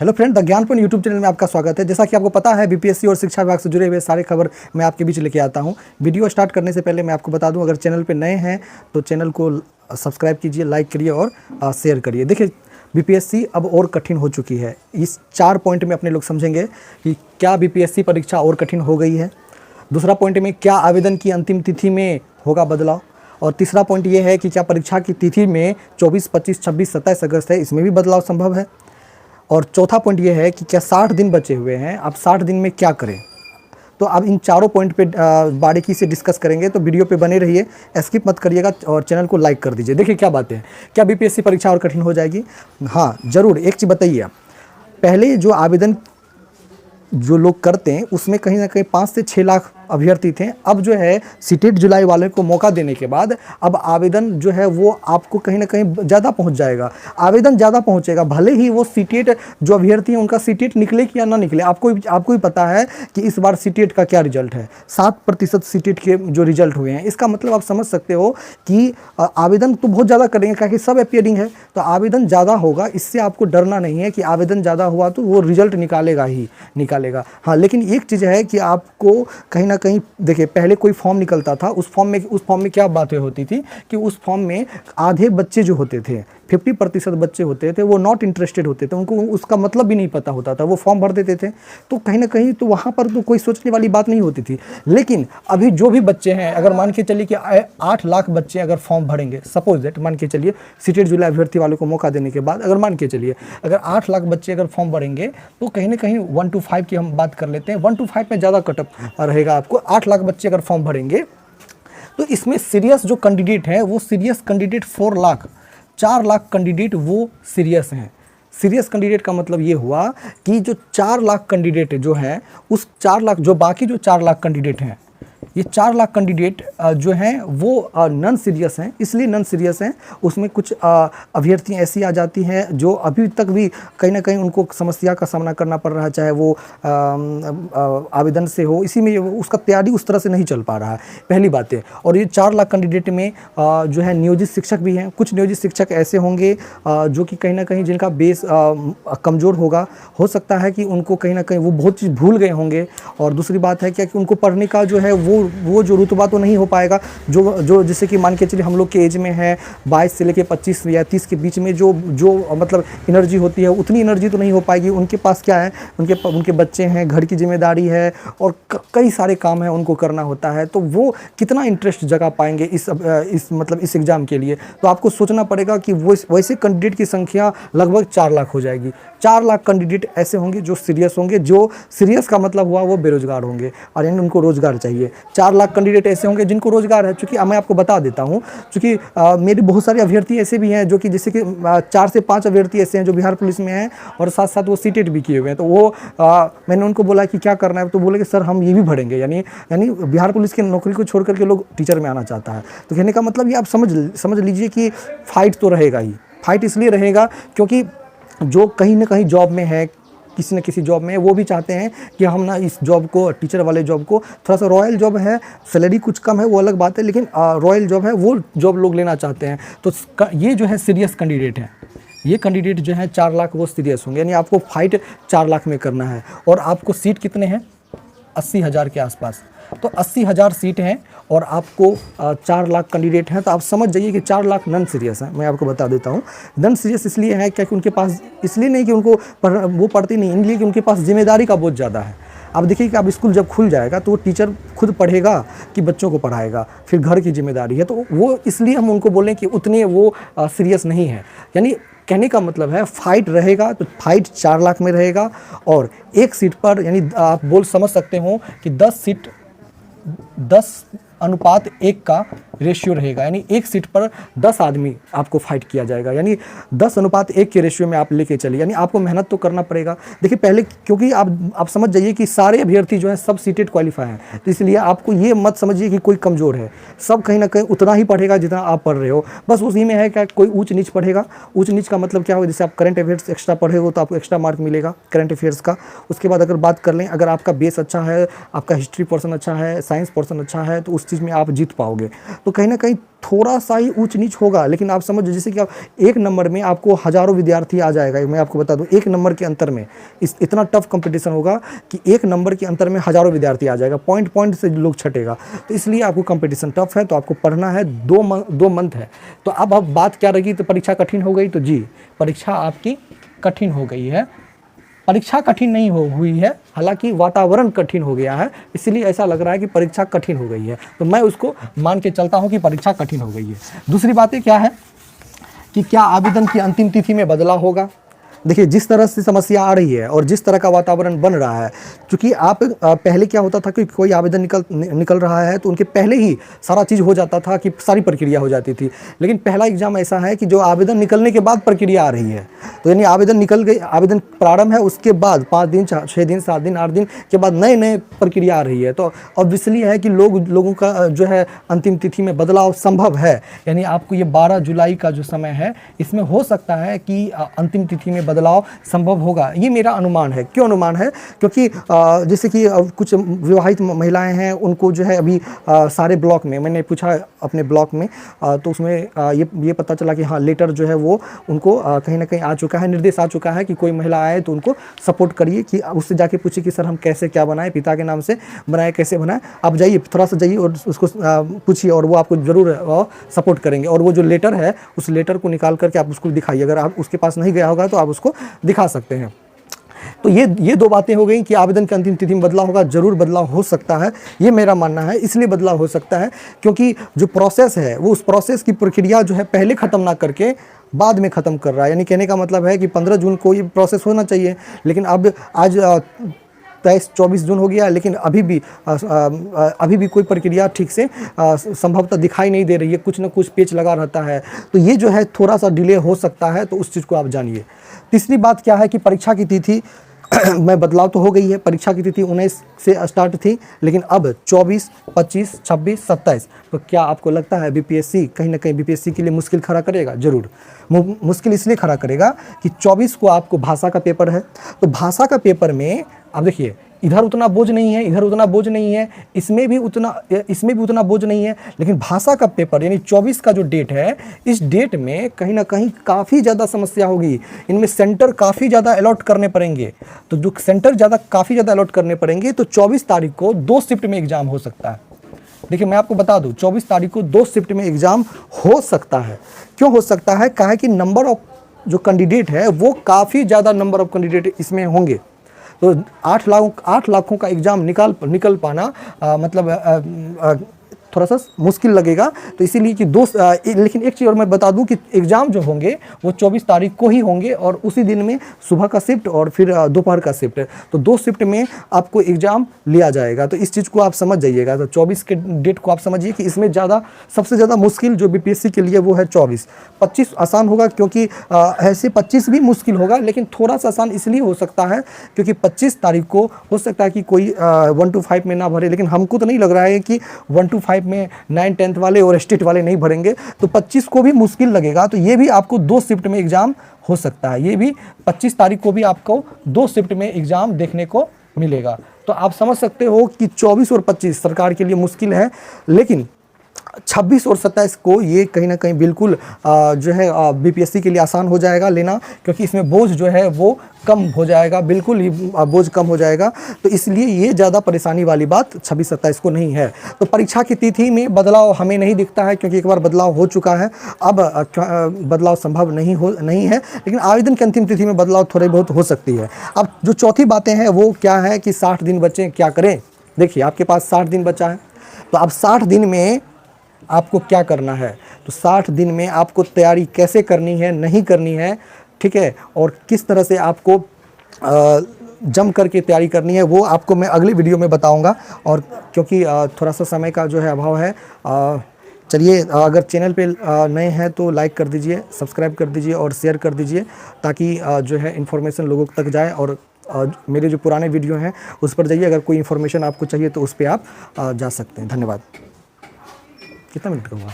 Hello friend, the Gyanpun YouTube channel में आपका स्वागत है। जैसा कि आपको पता है, बीपीएससी और शिक्षा विभाग से जुड़े हुए सारे खबर मैं आपके बीच लेके आता हूं। वीडियो स्टार्ट करने से पहले मैं आपको बता दूं, अगर चैनल पे नए हैं तो चैनल को सब्सक्राइब कीजिए, लाइक करिए और शेयर करिए। देखिए, बीपीएससी अब और कठिन हो चुकी है। इस 4 पॉइंट में अपने लोग समझेंगे कि क्या बीपीएससी परीक्षा और कठिन हो गई है। दूसरा पॉइंट में क्या आवेदन की अंतिम तिथि में होगा बदलाव, और तीसरा पॉइंट ये है कि क्या परीक्षा की तिथि में 24, 25, 26, 27 अगस्त है, इसमें भी बदलाव संभव है। और चौथा पॉइंट ये है कि क्या 60 दिन बचे हुए हैं, अब 60 दिन में क्या करें। तो अब इन चारों पॉइंट पे बारीकी से डिस्कस करेंगे, तो वीडियो पे बने रहिए, स्किप मत करिएगा और चैनल को लाइक कर दीजिए। देखिए क्या बातें हैं, क्या बीपीएससी परीक्षा और कठिन हो जाएगी? हाँ ज़रूर। एक चीज़ बताइए, पहले जो आवेदन जो लोग करते हैं उसमें कहीं ना कहीं 5 से 6 लाख अभ्यर्थी थे। अब जो है सीटेट जुलाई वाले को मौका देने के बाद अब आवेदन जो है वो आपको कहीं ना कहीं ज़्यादा पहुंच जाएगा, आवेदन ज़्यादा पहुंचेगा। भले ही वो सीटेट जो अभ्यर्थी हैं उनका सीटेट निकले कि या ना निकले, आपको ही पता है कि इस बार सीटेट का क्या रिजल्ट है। 7% सीटेट के जो रिजल्ट हुए हैं, इसका मतलब आप समझ सकते हो कि आवेदन तो बहुत ज़्यादा करेंगे, क्योंकि सब अपियरिंग है तो आवेदन ज़्यादा होगा। इससे आपको डरना नहीं है कि आवेदन ज़्यादा हुआ तो वो रिजल्ट निकालेगा ही निकालेगा। हाँ, लेकिन एक चीज़ है कि आपको कहीं ना कहीं देखिए, पहले कोई फॉर्म निकलता था, उस फॉर्म में क्या बातें होती थी कि उस फॉर्म में आधे बच्चे जो होते थे, 50% बच्चे होते थे, वो नॉट इंटरेस्टेड होते थे, उनको उसका मतलब भी नहीं पता होता था, वो फॉर्म भर देते थे। तो कहीं ना कहीं तो वहाँ पर तो कोई सोचने वाली बात नहीं होती थी। लेकिन अभी जो भी बच्चे हैं, अगर मान के चलिए कि 8 लाख बच्चे अगर फॉर्म भरेंगे, सपोज दैट, मान के चलिए सीटेट जुलाई अभ्यर्थी वालों को मौका देने के बाद, अगर मान के चलिए अगर 8 लाख बच्चे अगर फॉर्म भरेंगे तो कहीं ना कहीं 1 to 5 की हम बात कर लेते हैं, 1 to 5 में ज़्यादा कटअप रहेगा आपको। 8 लाख बच्चे अगर फॉर्म भरेंगे तो इसमें सीरियस जो कैंडिडेट हैं वो सीरियस कैंडिडेट 4 लाख कैंडिडेट वो सीरियस हैं। सीरियस कैंडिडेट का मतलब ये हुआ कि जो 4 लाख कैंडिडेट जो हैं, उस 4 लाख जो बाकी जो 4 लाख कैंडिडेट हैं, ये 4 लाख कैंडिडेट जो हैं वो नॉन सीरियस हैं। इसलिए नॉन सीरियस हैं, उसमें कुछ अभ्यर्थियाँ ऐसी आ जाती हैं जो अभी तक भी कहीं ना कहीं उनको समस्या का सामना करना पड़ रहा है, चाहे वो आवेदन से हो, इसी में उसका तैयारी उस तरह से नहीं चल पा रहा है, पहली बात है। और ये 4 लाख कैंडिडेट में जो है नियोजित शिक्षक भी हैं। कुछ नियोजित शिक्षक ऐसे होंगे जो कि कहीं ना कहीं जिनका बेस कमज़ोर होगा, हो सकता है कि उनको कहीं ना कहीं वो बहुत चीज़ भूल गए होंगे। और दूसरी बात है क्या कि उनको पढ़ने का जो है वो जो रुतबा तो नहीं हो पाएगा, जो जैसे कि मान के चलिए हम लोग के एज में है 22 से लेके 25 या 30 के बीच में जो मतलब एनर्जी होती है, उतनी एनर्जी तो नहीं हो पाएगी। उनके पास क्या है, उनके बच्चे हैं, घर की जिम्मेदारी है और कई सारे काम है उनको करना होता है, तो वो कितना इंटरेस्ट जगा पाएंगे इस एग्ज़ाम के लिए। तो आपको सोचना पड़ेगा कि वो वैसे कैंडिडेट की संख्या लगभग 4 लाख हो जाएगी। 4 लाख कैंडिडेट ऐसे होंगे जो सीरियस होंगे, जो सीरियस का मतलब हुआ वो बेरोजगार होंगे और यानी उनको रोजगार चाहिए। 4 लाख कैंडिडेट ऐसे होंगे जिनको रोजगार है। चूँकि मैं आपको बता देता हूँ, चूँकि मेरे बहुत सारे अभ्यर्थी ऐसे भी हैं जो कि जैसे कि 4 से 5 अभ्यर्थी ऐसे हैं जो बिहार पुलिस में हैं और साथ साथ वो सीटेट भी किए हुए हैं। तो वो मैंने उनको बोला कि क्या करना है, तो बोले कि सर हम ये भी भरेंगे। यानी बिहार पुलिस की नौकरी को छोड़ करके लोग टीचर में आना चाहता है। तो कहने का मतलब ये आप समझ लीजिए कि फाइट तो रहेगा ही। फाइट इसलिए रहेगा क्योंकि जो कहीं ना कहीं जॉब में है, किसी न किसी जॉब में, वो भी चाहते हैं कि हम ना इस जॉब को, टीचर वाले जॉब को, थोड़ा सा रॉयल जॉब है, सैलरी कुछ कम है वो अलग बात है, लेकिन रॉयल जॉब है वो जॉब लोग लेना चाहते हैं। तो ये जो है सीरियस कैंडिडेट है, ये कैंडिडेट जो है 4 लाख वो सीरियस होंगे। यानी आपको फाइट 4 लाख में करना है। और आपको सीट कितने हैं? 80,000 के आसपास। तो 80,000 सीट हैं और आपको 4 लाख कैंडिडेट हैं, तो आप समझ जाइए कि 4 लाख नॉन सीरियस हैं। मैं आपको बता देता हूँ, नॉन सीरियस इसलिए है क्योंकि उनके पास, इसलिए नहीं कि उनको वो पढ़ते नहीं, इसलिए कि उनके पास जिम्मेदारी का बोझ ज़्यादा है। अब देखिए कि अब स्कूल जब खुल जाएगा तो वो टीचर खुद पढ़ेगा कि बच्चों को पढ़ाएगा, फिर घर की जिम्मेदारी है, तो वो इसलिए हम उनको बोलें कि उतने वो सीरियस नहीं है। यानी कहने का मतलब है फाइट रहेगा, तो फाइट 4 लाख में रहेगा। और एक सीट पर यानी आप समझ सकते हो कि 10 सीट 10:1 का रेशियो रहेगा। यानी एक सीट पर 10 आदमी आपको फाइट किया जाएगा। यानी 10:1 के रेशियो में आप लेके चलिए। यानी आपको मेहनत तो करना पड़ेगा। देखिए पहले, क्योंकि आप समझ जाइए कि सारे अभ्यर्थी जो हैं सब सीटेट क्वालिफाई हैं, तो इसलिए आपको ये मत समझिए कि कोई कमज़ोर है। सब कहीं ना कहीं उतना ही पढ़ेगा जितना आप पढ़ रहे हो, बस उसी में है क्या कोई ऊँच नीच पढ़ेगा। ऊँच नीच का मतलब क्या होगा, जैसे आप करंट अफेयर्स एक्स्ट्रा पढ़े हो तो आपको एक्स्ट्रा मार्क मिलेगा करंट अफेयर्स का। उसके बाद अगर बात कर लें, अगर आपका बेस अच्छा है, आपका हिस्ट्री पोर्सन अच्छा है, साइंस पोर्सन अच्छा है, तो उस चीज़ में आप जीत पाओगे। तो कहीं ना कहीं थोड़ा सा ही ऊंच नीच होगा, लेकिन आप समझो जैसे कि आप एक नंबर में आपको हज़ारों विद्यार्थी आ जाएगा। मैं आपको बता दूं, एक नंबर के अंतर में इतना टफ कंपटीशन होगा कि एक नंबर के अंतर में हज़ारों विद्यार्थी आ जाएगा, पॉइंट पॉइंट से लोग छटेगा। तो इसलिए आपको कंपटीशन टफ है, तो आपको पढ़ना है। 2 मंथ है। तो अब बात क्या रही, तो परीक्षा कठिन हो गई। तो जी, परीक्षा आपकी कठिन हो गई है। परीक्षा कठिन नहीं हुई है, हालांकि वातावरण कठिन हो गया है, इसलिए ऐसा लग रहा है कि परीक्षा कठिन हो गई है। तो मैं उसको मान के चलता हूं कि परीक्षा कठिन हो गई है। दूसरी बातें क्या है कि क्या आवेदन की अंतिम तिथि में बदलाव होगा। देखिए, जिस तरह से समस्या आ रही है और जिस तरह का वातावरण बन रहा है, क्योंकि आप पहले क्या होता था कि कोई आवेदन निकल रहा है तो उनके पहले ही सारा चीज़ हो जाता था, कि सारी प्रक्रिया हो जाती थी। लेकिन पहला एग्जाम ऐसा है कि जो आवेदन निकलने के बाद प्रक्रिया आ रही है, तो यानी आवेदन निकल गई, आवेदन प्रारंभ है, उसके बाद 5 दिन 6 दिन 7 दिन 8 दिन के बाद नए प्रक्रिया आ रही है। तो ऑब्वियसली है कि लोगों का जो है अंतिम तिथि में बदलाव संभव है। यानी आपको ये 12 जुलाई का जो समय है, इसमें हो सकता है कि अंतिम तिथि में बदलाव संभव होगा। ये मेरा अनुमान है। क्यों अनुमान है? क्योंकि जैसे कि कुछ विवाहित महिलाएं हैं, उनको जो है अभी सारे ब्लॉक में, मैंने पूछा अपने ब्लॉक में, तो उसमें ये पता चला कि हाँ, लेटर जो है वो उनको कहीं ना कहीं आ चुका है, निर्देश आ चुका है कि कोई महिला आए तो उनको सपोर्ट करिए, कि उससे जाके पूछिए कि सर हम कैसे क्या बनाएं, पिता के नाम से बनाए, कैसे बनाएं। आप जाइए, थोड़ा सा जाइए और उसको पूछिए, और वो आपको ज़रूर सपोर्ट करेंगे। और वो जो लेटर है, उस लेटर को निकाल करके आप उसको दिखाइए। अगर आप उसके पास नहीं गया होगा तो आप उसको दिखा सकते हैं। तो ये 2 बातें हो गई कि आवेदन की अंतिम तिथि में बदलाव होगा। जरूर बदलाव हो सकता है, ये मेरा मानना है। इसलिए बदलाव हो सकता है क्योंकि जो प्रोसेस है, वो उस प्रोसेस की प्रक्रिया जो है पहले ख़त्म ना करके बाद में ख़त्म कर रहा है। यानी कहने का मतलब है कि 15 जून को ये प्रोसेस होना चाहिए, लेकिन अब आज 23-24 जून हो गया, लेकिन अभी भी कोई प्रक्रिया ठीक से संभवतः दिखाई नहीं दे रही है। कुछ ना कुछ पेच लगा रहता है। तो ये जो है थोड़ा सा डिले हो सकता है, तो उस चीज़ को आप जानिए। तीसरी बात क्या है कि परीक्षा की तिथि में बदलाव तो हो गई है। परीक्षा की तिथि 19 से स्टार्ट थी, लेकिन अब 24, 25, 26, 27। तो क्या आपको लगता है बीपीएससी कहीं ना कहीं बीपीएससी के लिए मुश्किल खड़ा करेगा? जरूर मुश्किल इसलिए खड़ा करेगा कि 24 को आपको भाषा का पेपर है। तो भाषा का पेपर में आप देखिए, इधर उतना बोझ नहीं है, इधर उतना बोझ नहीं है, इसमें भी उतना बोझ नहीं है। लेकिन भाषा का पेपर यानी 24 का जो डेट है, इस डेट में कहीं ना कहीं काफ़ी ज़्यादा समस्या होगी। इनमें सेंटर काफ़ी ज़्यादा अलॉट करने पड़ेंगे। तो जो सेंटर काफ़ी ज़्यादा अलॉट करने पड़ेंगे, तो 24 तारीख को 2 शिफ्ट में एग्ज़ाम हो सकता है। देखिए, मैं आपको बता दूं, 24 तारीख को 2 शिफ्ट में एग्ज़ाम हो सकता है। क्यों हो सकता है? कहा है कि नंबर ऑफ जो कैंडिडेट है, वो काफ़ी ज़्यादा नंबर ऑफ कैंडिडेट इसमें होंगे। तो 8 लाखों का एग्ज़ाम निकल पाना मतलब थोड़ा सा मुश्किल लगेगा। तो इसीलिए कि लेकिन एक चीज़ और मैं बता दूं कि एग्ज़ाम जो होंगे वो 24 तारीख को ही होंगे, और उसी दिन में सुबह का शिफ्ट और फिर दोपहर का शिफ्ट। तो 2 शिफ्ट में आपको एग्ज़ाम लिया जाएगा। तो इस चीज़ को आप समझ जाइएगा। तो 24 के डेट को आप समझिए कि इसमें सबसे ज़्यादा मुश्किल जो बीपीएससी के लिए वो है 24। 25 आसान होगा, क्योंकि ऐसे 25 भी मुश्किल होगा, लेकिन थोड़ा सा आसान इसलिए हो सकता है क्योंकि 25 तारीख को हो सकता है कि कोई 1 to 5 में ना भरे। लेकिन हमको तो नहीं लग रहा है कि 1 to 5 में 9, 10th वाले और स्टेट वाले नहीं भरेंगे। तो 25 को भी मुश्किल लगेगा। तो ये भी आपको 2 शिफ्ट में एग्ज़ाम हो सकता है। ये भी 25 तारीख को भी आपको 2 शिफ्ट में एग्ज़ाम देखने को मिलेगा। तो आप समझ सकते हो कि 24 और 25 सरकार के लिए मुश्किल है, लेकिन 26 और 27 को ये कहीं ना कहीं बिल्कुल जो है बीपीएससी के लिए आसान हो जाएगा लेना, क्योंकि इसमें बोझ जो है वो कम हो जाएगा, बिल्कुल ही बोझ कम हो जाएगा। तो इसलिए ये ज़्यादा परेशानी वाली बात 26-27 को नहीं है। तो परीक्षा की तिथि में बदलाव हमें नहीं दिखता है, क्योंकि एक बार बदलाव हो चुका है। अब बदलाव संभव नहीं है, लेकिन आवेदन की अंतिम तिथि में बदलाव थोड़ी बहुत हो सकती है। अब जो चौथी बातें हैं वो क्या है कि 60 दिन बचे, क्या करें? देखिए, आपके पास 60 दिन बचा है। तो अब 60 दिन में आपको क्या करना है? तो 60 दिन में आपको तैयारी कैसे करनी है, नहीं करनी है, ठीक है, और किस तरह से आपको जम करके तैयारी करनी है, वो आपको मैं अगली वीडियो में बताऊंगा। और क्योंकि थोड़ा सा समय का जो है अभाव है, चलिए, अगर चैनल पे नए हैं तो लाइक कर दीजिए, सब्सक्राइब कर दीजिए और शेयर कर दीजिए, ताकि जो है इन्फॉर्मेशन लोगों तक जाए। और मेरे जो पुराने वीडियो हैं उस पर जाइए, अगर कोई इन्फॉर्मेशन आपको चाहिए तो उस पर आप जा सकते हैं। धन्यवाद। कितना मिनट का हुआ?